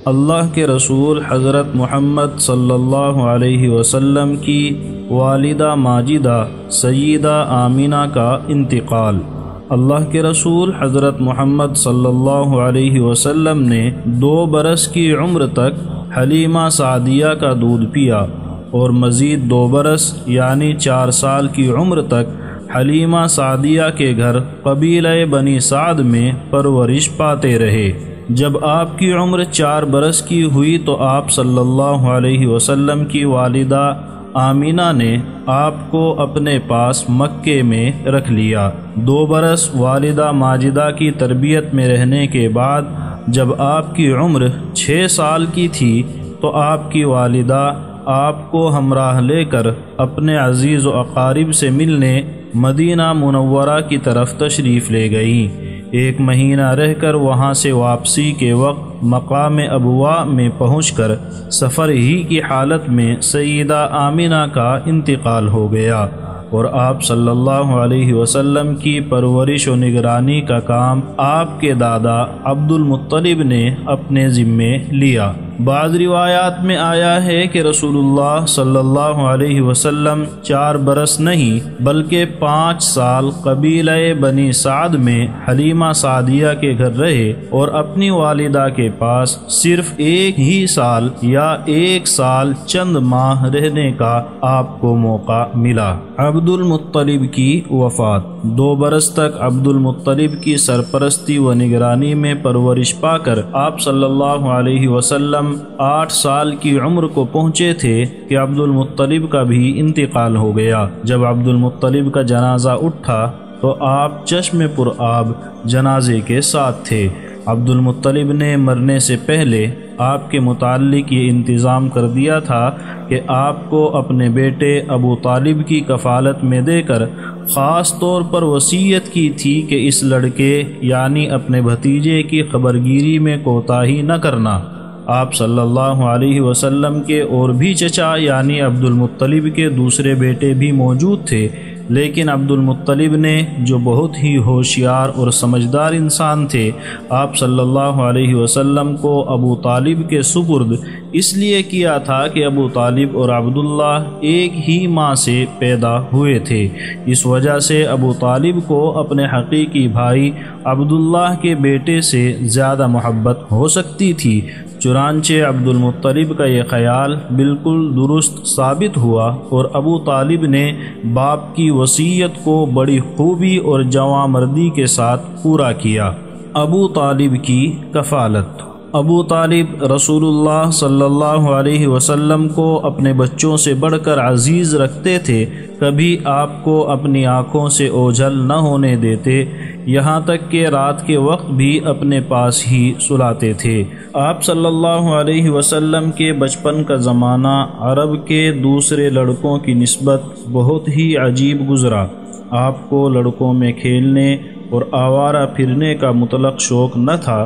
اللہ کے رسول حضرت محمد صلی اللہ علیہ وسلم کی والدہ ماجدہ سیدہ آمینہ کا انتقال۔ اللہ کے رسول حضرت محمد صلی اللہ علیہ وسلم نے 2 برس کی عمر تک حلیمہ سعدیہ کا دودھ پیا اور مزید 2 برس یعنی 4 سال کی عمر تک حلیمہ سعدیہ کے گھر قبیلہ بنی سعد میں پرورش پاتے رہے۔ جب آپ کی عمر 4 برس کی ہوئی تو آپ صلی اللہ علیہ وسلم کی والدہ آمینہ نے آپ کو اپنے پاس مکے میں رکھ لیا۔ 2 برس والدہ ماجدہ کی تربیت میں رہنے کے بعد جب آپ کی عمر 6 سال کی تھی تو آپ کی والدہ آپ کو ہمراہ لے کر اپنے عزیز و اقارب سے ملنے مدینہ منورہ کی طرف تشریف لے گئیں۔ 1 مہینہ رہ کر وہاں سے واپسی کے وقت مقام ابواء میں پہنچ کر سفر ہی کی حالت میں سیدہ آمینہ کا انتقال ہو گیا اور آپ صلی اللہ علیہ وسلم کی پرورش و نگرانی کا کام آپ کے دادا عبد المطلب نے اپنے ذمے لیا۔ بعض روایات میں آیا ہے کہ رسول اللہ صلی اللہ علیہ وسلم 4 برس نہیں بلکہ 5 سال قبیلہ بنی سعد میں حلیمہ سعدیہ کے گھر رہے اور اپنی والدہ کے پاس صرف 1 ہی سال یا 1 سال چند ماہ رہنے کا آپ کو موقع ملا۔ عبد المطلب کی وفات۔ 2 برس تک عبد المطلب کی سرپرستی و نگرانی میں پرورش پا کر آپ صلی اللہ علیہ وسلم 8 سال کی عمر کو پہنچے تھے کہ عبد المطلب کا بھی انتقال ہو گیا۔ جب عبد المطلب کا جنازہ اٹھا تو آپ چشم پر آب جنازے کے ساتھ تھے۔ عبد المطلب نے مرنے سے پہلے آپ کے متعلق یہ انتظام کر دیا تھا کہ آپ کو اپنے بیٹے ابو طالب کی کفالت میں دے کر خاص طور پر وصیت کی تھی کہ اس لڑکے یعنی اپنے بھتیجے کی خبرگیری میں کوتاہی نہ کرنا۔ آپ صلی اللہ علیہ وسلم کے اور بھی چچا یعنی عبد المطلب کے دوسرے بیٹے بھی موجود تھے، لیکن عبد المطلب نے جو بہت ہی ہوشیار اور سمجھدار انسان تھے آپ صلی اللہ علیہ وسلم کو ابو طالب کے سپرد اس لیے کیا تھا کہ ابو طالب اور عبداللہ ایک ہی ماں سے پیدا ہوئے تھے۔ اس وجہ سے ابو طالب کو اپنے حقیقی بھائی عبداللہ کے بیٹے سے زیادہ محبت ہو سکتی تھی، چنانچہ عبد المطلب کا یہ خیال بالکل درست ثابت ہوا اور ابو طالب نے باپ کی وصیت کو بڑی خوبی اور جواں مردی کے ساتھ پورا کیا۔ ابو طالب کی کفالت۔ ابو طالب رسول اللہ صلی اللہ علیہ وسلم کو اپنے بچوں سے بڑھ کر عزیز رکھتے تھے، کبھی آپ کو اپنی آنکھوں سے اوجھل نہ ہونے دیتے، یہاں تک کہ رات کے وقت بھی اپنے پاس ہی سلاتے تھے۔ آپ صلی اللہ علیہ وسلم کے بچپن کا زمانہ عرب کے دوسرے لڑکوں کی نسبت بہت ہی عجیب گزرا۔ آپ کو لڑکوں میں کھیلنے اور آوارہ پھرنے کا مطلق شوق نہ تھا،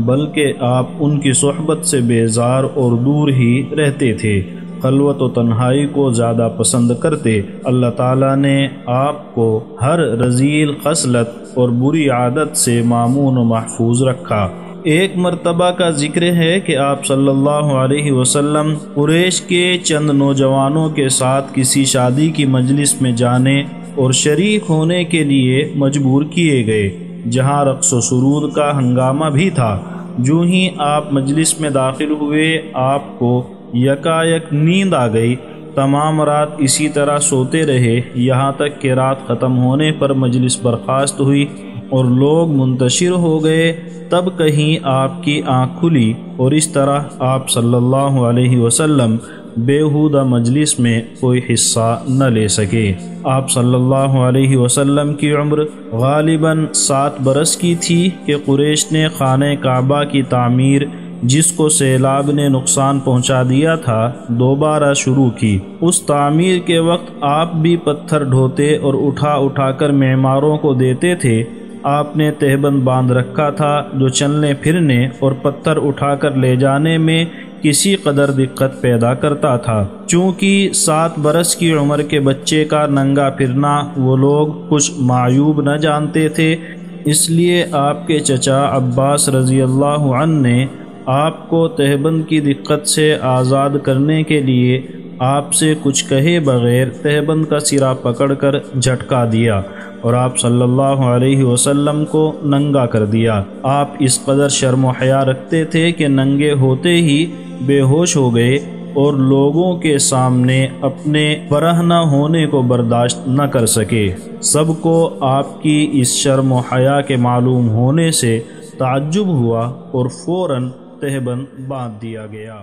بلکہ آپ ان کی صحبت سے بیزار اور دور ہی رہتے تھے، خلوت و تنہائی کو زیادہ پسند کرتے۔ اللہ تعالیٰ نے آپ کو ہر رذیل خصلت اور بری عادت سے مامون و محفوظ رکھا۔ ایک مرتبہ کا ذکر ہے کہ آپ صلی اللہ علیہ وسلم قریش کے چند نوجوانوں کے ساتھ کسی شادی کی مجلس میں جانے اور شریک ہونے کے لیے مجبور کیے گئے، جہاں رقص و سرود کا ہنگامہ بھی تھا۔ جو ہی آپ مجلس میں داخل ہوئے آپ کو یکایک نیند آ گئی۔ تمام رات اسی طرح سوتے رہے، یہاں تک کہ رات ختم ہونے پر مجلس برخاست ہوئی اور لوگ منتشر ہو گئے، تب کہیں آپ کی آنکھ کھلی اور اس طرح آپ صلی اللہ علیہ وسلم بیہودہ مجلس میں کوئی حصہ نہ لے سکے۔ آپ صلی اللہ علیہ وسلم کی عمر غالباً 7 برس کی تھی کہ قریش نے خانہ کعبہ کی تعمیر، جس کو سیلاب نے نقصان پہنچا دیا تھا، دوبارہ شروع کی۔ اس تعمیر کے وقت آپ بھی پتھر ڈھوتے اور اٹھا اٹھا کر معماروں کو دیتے تھے۔ آپ نے تہبند باندھ رکھا تھا جو چلنے پھرنے اور پتھر اٹھا کر لے جانے میں کسی قدر دقت پیدا کرتا تھا۔ چونکہ 7 برس کی عمر کے بچے کا ننگا پھرنا وہ لوگ کچھ معیوب نہ جانتے تھے، اس لیے آپ کے چچا عباس رضی اللہ عنہ نے آپ کو تہبند کی دقت سے آزاد کرنے کے لیے آپ سے کچھ کہے بغیر تہبند کا سرا پکڑ کر جھٹکا دیا اور آپ صلی اللہ علیہ وسلم کو ننگا کر دیا۔ آپ اس قدر شرم و حیا رکھتے تھے کہ ننگے ہوتے ہی بے ہوش ہو گئے اور لوگوں کے سامنے اپنے برہنہ ہونے کو برداشت نہ کر سکے۔ سب کو آپ کی اس شرم و حیا کے معلوم ہونے سے تعجب ہوا اور فوراً تہبند باندھ دیا گیا۔